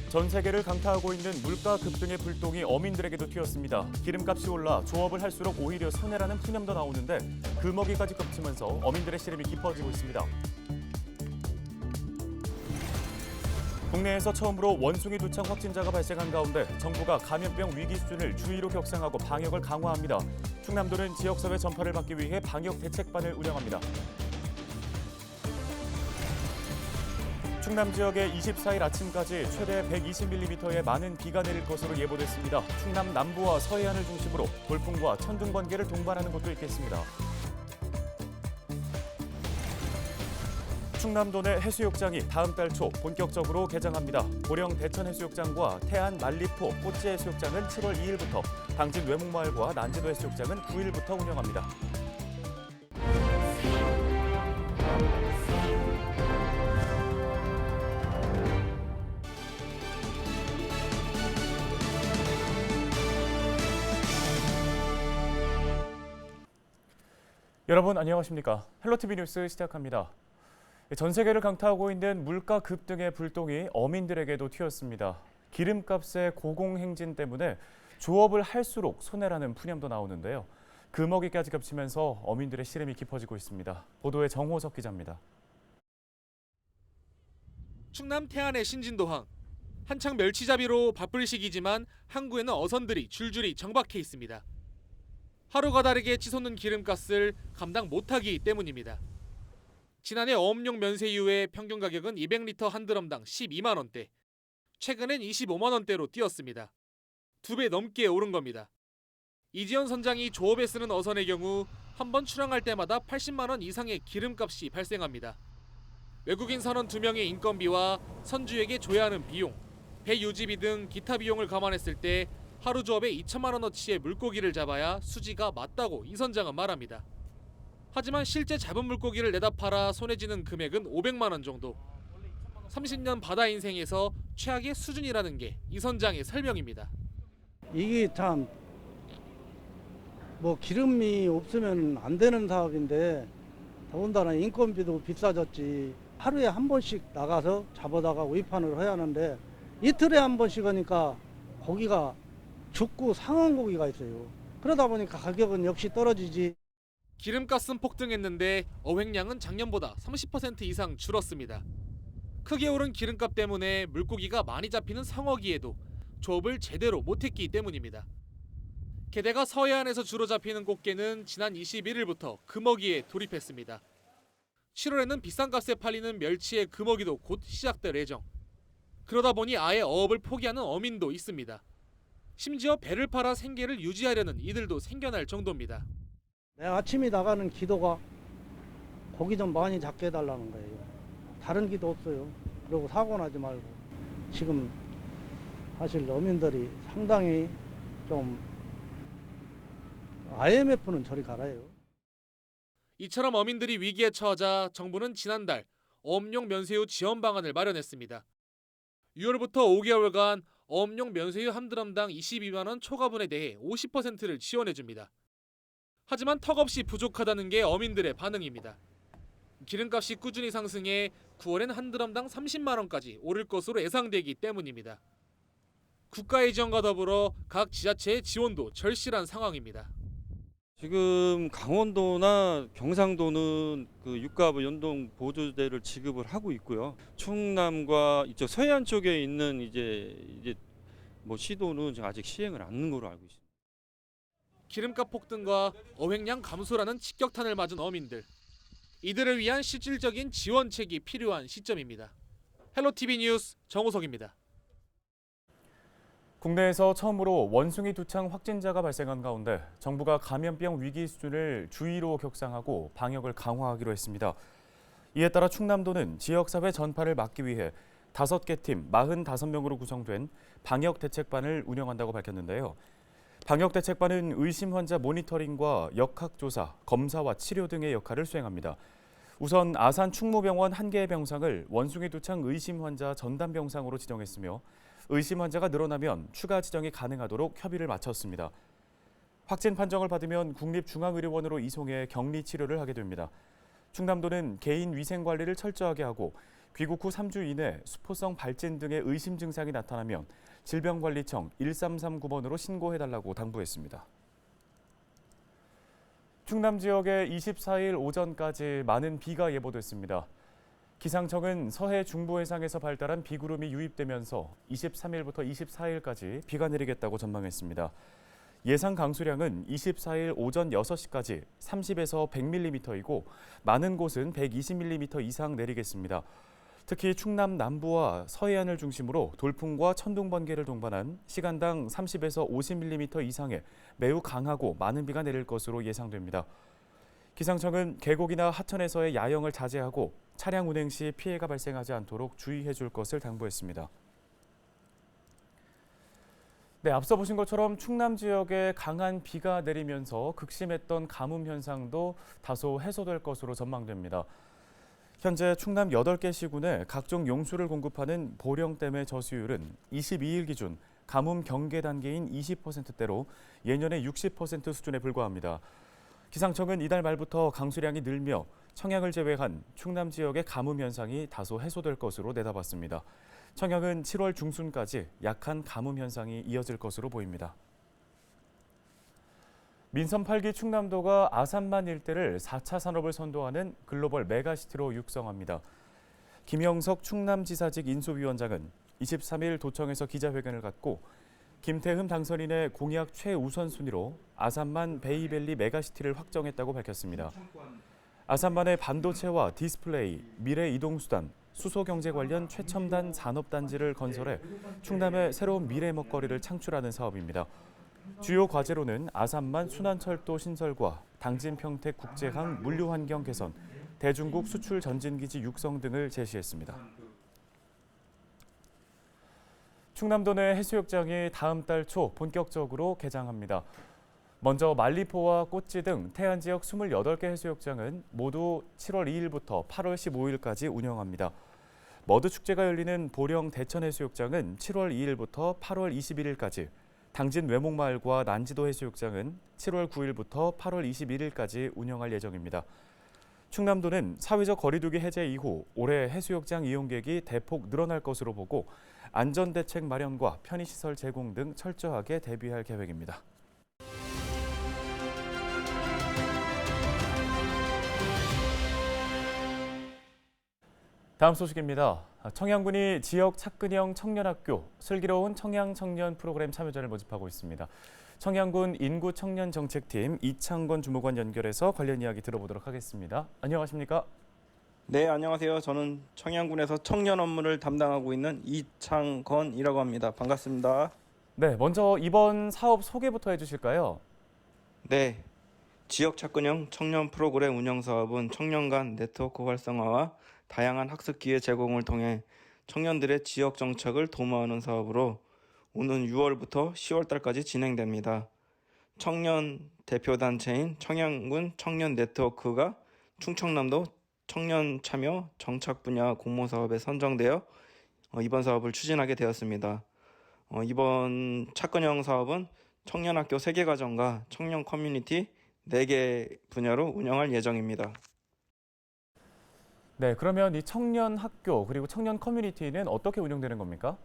전 세계를 강타하고 있는 물가 급등의 불똥이 어민들에게도 튀었습니다. 기름값이 올라 조업을 할수록 오히려 손해라는 푸념도 나오는데 금어기까지 겹치면서 어민들의 시름이 깊어지고 있습니다. 국내에서 처음으로 원숭이 두창 확진자가 발생한 가운데 정부가 감염병 위기 수준을 주의로 격상하고 방역을 강화합니다. 충남도는 지역사회 전파를 막기 위해 방역 대책반을 운영합니다. 충남 지역에 24일 아침까지 최대 120mm의 많은 비가 내릴 것으로 예보됐습니다. 충남 남부와 서해안을 중심으로 돌풍과 천둥 번개를 동반하는 곳도 있겠습니다. 충남도 내 해수욕장이 다음 달 초 본격적으로 개장합니다. 고령 대천 해수욕장과 태안 만리포 꽃지 해수욕장은 7월 2일부터, 당진 외목마을과 난지도 해수욕장은 9일부터 운영합니다. 여러분 안녕하십니까? 헬로티비 뉴스 시작합니다. 전 세계를 강타하고 있는 물가 급등의 불똥이 어민들에게도 튀었습니다. 기름값의 고공행진 때문에 조업을 할수록 손해라는 푸념도 나오는데요. 금어기까지 겹치면서 어민들의 시름이 깊어지고 있습니다. 보도에 정호석 기자입니다. 충남 태안의 신진도항. 한창 멸치잡이로 바쁠 시기지만 항구에는 어선들이 줄줄이 정박해 있습니다. 하루가 다르게 치솟는 기름값을 감당 못하기 때문입니다. 지난해 어업용 면세 이후에 평균 가격은 200리터 한 드럼당 12만 원대, 최근엔 25만 원대로 뛰었습니다. 2배 넘게 오른 겁니다. 이지연 선장이 조업에 쓰는 어선의 경우 한 번 출항할 때마다 80만 원 이상의 기름값이 발생합니다. 외국인 선원 2명의 인건비와 선주에게 줘야 하는 비용, 배 유지비 등 기타 비용을 감안했을 때 하루 조업에 2천만 원어치의 물고기를 잡아야 수지가 맞다고 이 선장은 말합니다. 하지만 실제 잡은 물고기를 내다 팔아 손해지는 금액은 500만 원 정도. 30년 바다 인생에서 최악의 수준이라는 게 이 선장의 설명입니다. 이게 참 기름이 없으면 안 되는 사업인데 더군다나 인건비도 비싸졌지. 하루에 한 번씩 나가서 잡아다가 위판을 해야 하는데 이틀에 한 번씩 하니까 고기가 죽고 상한 고기가 있어요. 그러다 보니까 가격은 역시 떨어지지. 기름값은 폭등했는데 어획량은 작년보다 30% 이상 줄었습니다. 크게 오른 기름값 때문에 물고기가 많이 잡히는 상어기에도 조업을 제대로 못했기 때문입니다. 게다가 서해안에서 주로 잡히는 꽃게는 지난 21일부터 금어기에 돌입했습니다. 7월에는 비싼 값에 팔리는 멸치의 금어기도 곧 시작될 예정. 그러다 보니 아예 어업을 포기하는 어민도 있습니다. 심지어 배를 팔아 생계를 유지하려는 이들도 생겨날 정도입니다. 내 아침에 나가는 기도가 고기 좀 많이 잡게 해달라는 거예요. 다른 기도 없어요. 그리고 사고 나지 말고. 지금 사실 어민들이 상당히 좀 IMF는 저리 가라요. 이처럼 어민들이 위기에 처하자 정부는 지난달 어업용 면세유 지원 방안을 마련했습니다. 6월부터 5개월간 어업용 면세유 한 드럼당 22만 원 초과분에 대해 50%를 지원해줍니다. 하지만 턱없이 부족하다는 게 어민들의 반응입니다. 기름값이 꾸준히 상승해 9월엔 한 드럼당 30만 원까지 오를 것으로 예상되기 때문입니다. 국가의 지원과 더불어 각 지자체의 지원도 절실한 상황입니다. 지금 강원도나 경상도는 그 유가 연동 보조제를 지급을 하고 있고요. 충남과 이쪽 서해안 쪽에 있는 이제 시도는 아직 시행을 안 하는 걸로 알고 있습니다. 기름값 폭등과 어획량 감소라는 직격탄을 맞은 어민들. 이들을 위한 실질적인 지원책이 필요한 시점입니다. 헬로티비 뉴스 정호석입니다. 국내에서 처음으로 원숭이 두창 확진자가 발생한 가운데 정부가 감염병 위기 수준을 주의로 격상하고 방역을 강화하기로 했습니다. 이에 따라 충남도는 지역사회 전파를 막기 위해 5개 팀 45명으로 구성된 방역대책반을 운영한다고 밝혔는데요. 방역대책반은 의심 환자 모니터링과 역학조사, 검사와 치료 등의 역할을 수행합니다. 우선 아산 충무병원 1개의 병상을 원숭이 두창 의심 환자 전담 병상으로 지정했으며 의심 환자가 늘어나면 추가 지정이 가능하도록 협의를 마쳤습니다. 확진 판정을 받으면 국립중앙의료원으로 이송해 격리 치료를 하게 됩니다. 충남도는 개인 위생 관리를 철저하게 하고 귀국 후 3주 이내 수포성 발진 등의 의심 증상이 나타나면 질병관리청 1339번으로 신고해달라고 당부했습니다. 충남 지역에 24일 오전까지 많은 비가 예보됐습니다. 기상청은 서해 중부 해상에서 발달한 비구름이 유입되면서 23일부터 24일까지 비가 내리겠다고 전망했습니다. 예상 강수량은 24일 오전 6시까지 30에서 100mm이고 많은 곳은 120mm 이상 내리겠습니다. 특히 충남 남부와 서해안을 중심으로 돌풍과 천둥 번개를 동반한 시간당 30에서 50mm 이상의 매우 강하고 많은 비가 내릴 것으로 예상됩니다. 기상청은 계곡이나 하천에서의 야영을 자제하고 차량 운행 시 피해가 발생하지 않도록 주의해 줄 것을 당부했습니다. 네, 앞서 보신 것처럼 충남 지역에 강한 비가 내리면서 극심했던 가뭄 현상도 다소 해소될 것으로 전망됩니다. 현재 충남 8개 시군에 각종 용수를 공급하는 보령댐의 저수율은 22일 기준 가뭄 경계 단계인 20%대로 예년의 60% 수준에 불과합니다. 기상청은 이달 말부터 강수량이 늘며 청양을 제외한 충남 지역의 가뭄 현상이 다소 해소될 것으로 내다봤습니다. 청양은 7월 중순까지 약한 가뭄 현상이 이어질 것으로 보입니다. 민선 8기 충남도가 아산만 일대를 4차 산업을 선도하는 글로벌 메가시티로 육성합니다. 김영석 충남지사직 인수위원장은 23일 도청에서 기자회견을 갖고 김태흠 당선인의 공약 최우선순위로 아산만 베이밸리 메가시티를 확정했다고 밝혔습니다. 아산만의 반도체와 디스플레이, 미래 이동수단, 수소경제 관련 최첨단 산업단지를 건설해 충남의 새로운 미래 먹거리를 창출하는 사업입니다. 주요 과제로는 아산만 순환철도 신설과 당진평택 국제항 물류환경 개선, 대중국 수출 전진기지 육성 등을 제시했습니다. 충남도 내 해수욕장이 다음 달 초 본격적으로 개장합니다. 먼저 만리포와 꽃지 등 태안 지역 28개 해수욕장은 모두 7월 2일부터 8월 15일까지 운영합니다. 머드 축제가 열리는 보령 대천해수욕장은 7월 2일부터 8월 21일까지, 당진 외목마을과 난지도 해수욕장은 7월 9일부터 8월 21일까지 운영할 예정입니다. 충남도는 사회적 거리두기 해제 이후 올해 해수욕장 이용객이 대폭 늘어날 것으로 보고 안전대책 마련과 편의시설 제공 등 철저하게 대비할 계획입니다. 다음 소식입니다. 청양군이 지역 착근형 청년학교 슬기로운 청양 청년 프로그램 참여자를 모집하고 있습니다. 청양군 인구 청년 정책팀 이창건 주무관 연결해서 관련 이야기 들어보도록 하겠습니다. 안녕하십니까? 네, 안녕하세요. 저는 청양군에서 청년 업무를 담당하고 있는 이창건이라고 합니다. 반갑습니다. 네, 먼저 이번 사업 소개부터 해주실까요? 네, 지역 착근형 청년 프로그램 운영 사업은 청년 간 네트워크 활성화와 다양한 학습 기회 제공을 통해 청년들의 지역 정착을 도모하는 사업으로 오는 6월부터 10월달까지 진행됩니다. 청년 대표단체인 청양군 청년 네트워크가 충청남도 청년 참여 정착 분야 공모 사업에 선정되어 이번 사업을 추진하게 되었습니다. 이번 착근형 사업은 청년학교 3개 과정과 청년 커뮤니티 4개 분야로 운영할 예정입니다. 네, 그러면 이 청년 학교 그리고 청년 커뮤니티는 어떻게 운영되는 겁니까?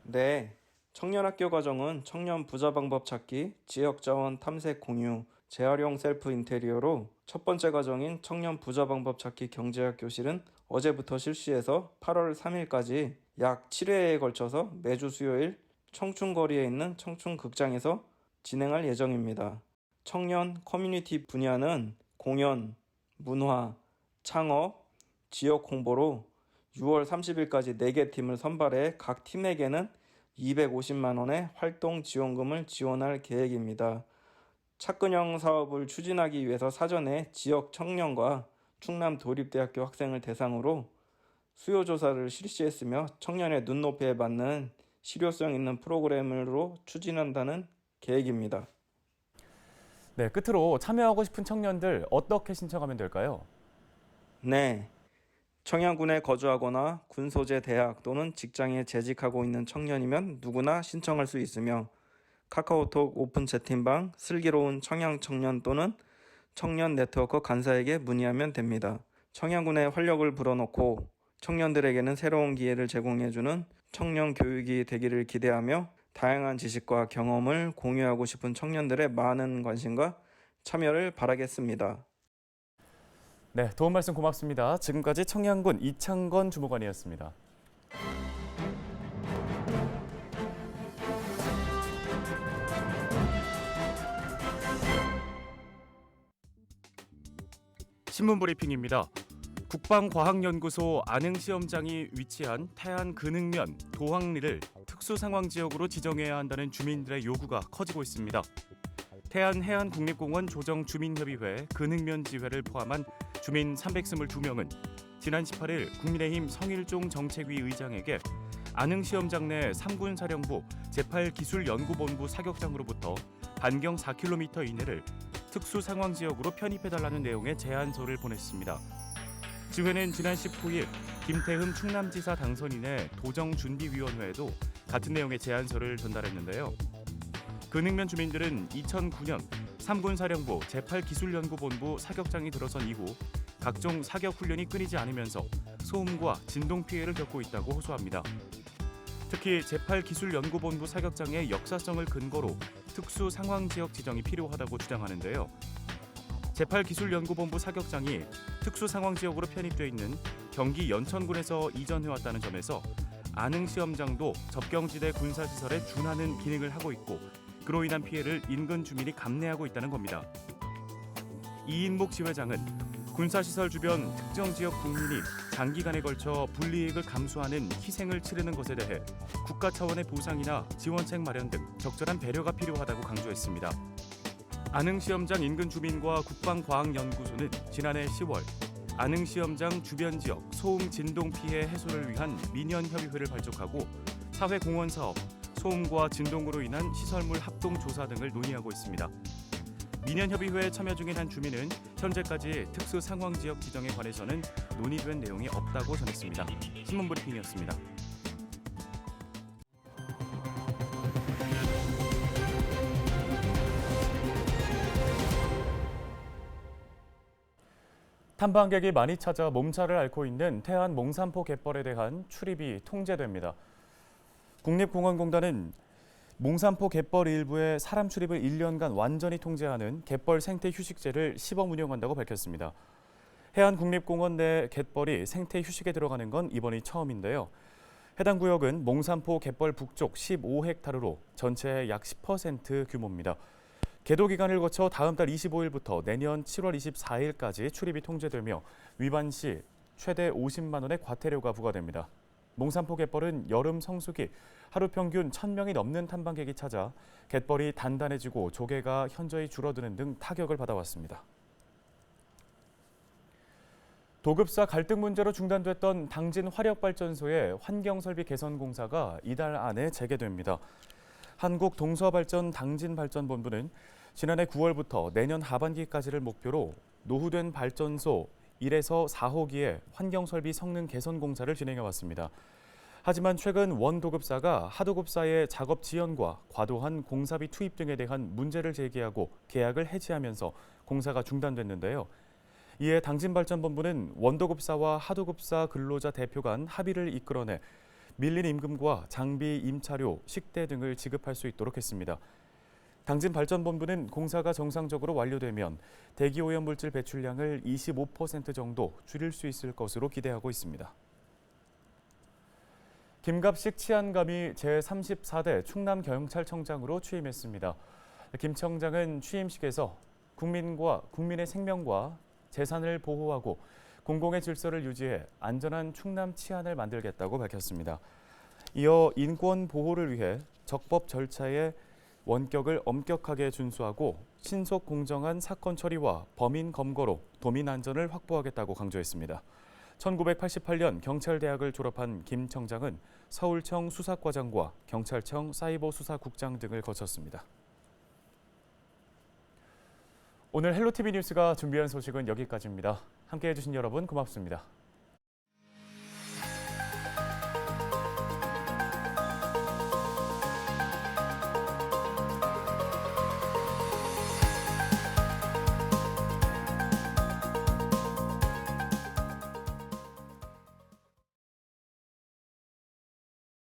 네, 청년학교 과정은 청년 부자 방법 찾기, 지역 자원 탐색 공유, 재활용 셀프 인테리어로 첫 번째 과정인 청년 부자 방법 찾기 경제학 교실은 어제부터 실시해서 8월 3일까지 약 7회에 걸쳐서 매주 수요일 청춘거리에 있는 청춘극장에서 진행할 예정입니다. 청년 커뮤니티 분야는 공연, 문화, 창업, 지역 홍보로 6월 30일까지 4개 팀을 선발해 각 팀에게는 250만 원의 활동 지원금을 지원할 계획입니다. 착근형 사업을 추진하기 위해서 사전에 지역 청년과 충남도립대학교 학생을 대상으로 수요조사를 실시했으며 청년의 눈높이에 맞는 실효성 있는 프로그램으로 추진한다는 계획입니다. 네, 끝으로 참여하고 싶은 청년들 어떻게 신청하면 될까요? 네, 청양군에 거주하거나 군 소재 대학 또는 직장에 재직하고 있는 청년이면 누구나 신청할 수 있으며 카카오톡 오픈 채팅방 슬기로운 청양 청년 또는 청년 네트워크 간사에게 문의하면 됩니다. 청양군에 활력을 불어넣고 청년들에게는 새로운 기회를 제공해주는 청년 교육이 되기를 기대하며 다양한 지식과 경험을 공유하고 싶은 청년들의 많은 관심과 참여를 바라겠습니다. 네, 도움 말씀 고맙습니다. 지금까지 청양군 이창건 주무관이었습니다. 신문 브리핑입니다. 국방과학연구소 안흥시험장이 위치한 태안 근흥면 도항리를 특수상황지역으로 지정해야 한다는 주민들의 요구가 커지고 있습니다. 태안 해안국립공원 조정주민협의회 근흥면지회를 포함한 주민 322명은 지난 18일 국민의힘 성일종 정책위 의장에게 안흥시험장 내 3군사령부 제8기술연구본부 사격장으로부터 반경 4km 이내를 특수상황지역으로 편입해달라는 내용의 제안서를 보냈습니다. 지회는 지난 19일 김태흠 충남지사 당선인의 도정준비위원회에도 같은 내용의 제안서를 전달했는데요. 근흥면 주민들은 2009년 3군사령부 제8기술연구본부 사격장이 들어선 이후 각종 사격 훈련이 끊이지 않으면서 소음과 진동 피해를 겪고 있다고 호소합니다. 특히 제8기술연구본부 사격장의 역사성을 근거로 특수상황지역 지정이 필요하다고 주장하는데요. 제8기술연구본부 사격장이 특수상황지역으로 편입돼 있는 경기 연천군에서 이전해왔다는 점에서 안흥시험장도 접경지대 군사시설에 준하는 기능을 하고 있고 그로 인한 피해를 인근 주민이 감내하고 있다는 겁니다. 이인목 지회장은 군사시설 주변 특정 지역 국민이 장기간에 걸쳐 불이익을 감수하는 희생을 치르는 것에 대해 국가 차원의 보상이나 지원책 마련 등 적절한 배려가 필요하다고 강조했습니다. 안흥시험장 인근 주민과 국방과학연구소는 지난해 10월 안흥시험장 주변 지역 소음 진동 피해 해소를 위한 민연협의회를 발족하고 사회공헌 사업, 소음과 진동으로 인한 시설물 합동 조사 등을 논의하고 있습니다. 민연협의회에 참여 중인 한 주민은 현재까지 특수상황지역 지정에 관해서는 논의된 내용이 없다고 전했습니다. 신문브리핑이었습니다. 탐방객이 많이 찾아 몸살을 앓고 있는 태안 몽산포 갯벌에 대한 출입이 통제됩니다. 국립공원공단은 몽산포 갯벌 일부의 사람 출입을 1년간 완전히 통제하는 갯벌 생태 휴식제를 시범 운영한다고 밝혔습니다. 해안국립공원 내 갯벌이 생태 휴식에 들어가는 건 이번이 처음인데요. 해당 구역은 몽산포 갯벌 북쪽 15헥타르로 전체의 약 10% 규모입니다. 계도 기간을 거쳐 다음 달 25일부터 내년 7월 24일까지 출입이 통제되며 위반 시 최대 50만 원의 과태료가 부과됩니다. 몽산포 갯벌은 여름 성수기 하루 평균 1,000명이 넘는 탐방객이 찾아 갯벌이 단단해지고 조개가 현저히 줄어드는 등 타격을 받아왔습니다. 도급사 갈등 문제로 중단됐던 당진 화력발전소의 환경설비 개선 공사가 이달 안에 재개됩니다. 한국동서발전 당진발전본부는 지난해 9월부터 내년 하반기까지를 목표로 노후된 발전소 1에서 4호기의 환경설비 성능 개선 공사를 진행해 왔습니다. 하지만 최근 원도급사가 하도급사의 작업 지연과 과도한 공사비 투입 등에 대한 문제를 제기하고 계약을 해지하면서 공사가 중단됐는데요. 이에 당진발전본부는 원도급사와 하도급사 근로자 대표 간 합의를 이끌어내 밀린 임금과 장비, 임차료, 식대 등을 지급할 수 있도록 했습니다. 당진발전본부는 공사가 정상적으로 완료되면 대기오염물질 배출량을 25% 정도 줄일 수 있을 것으로 기대하고 있습니다. 김갑식 치안감이 제34대 충남경찰청장으로 취임했습니다. 김 청장은 취임식에서 국민의 생명과 재산을 보호하고 공공의 질서를 유지해 안전한 충남 치안을 만들겠다고 밝혔습니다. 이어 인권 보호를 위해 적법 절차의 원격을 엄격하게 준수하고 신속 공정한 사건 처리와 범인 검거로 도민 안전을 확보하겠다고 강조했습니다. 1988년 경찰대학을 졸업한 김 청장은 서울청 수사과장과 경찰청 사이버수사국장 등을 거쳤습니다. 오늘 헬로티비 뉴스가 준비한 소식은 여기까지입니다. 함께해 주신 여러분 고맙습니다.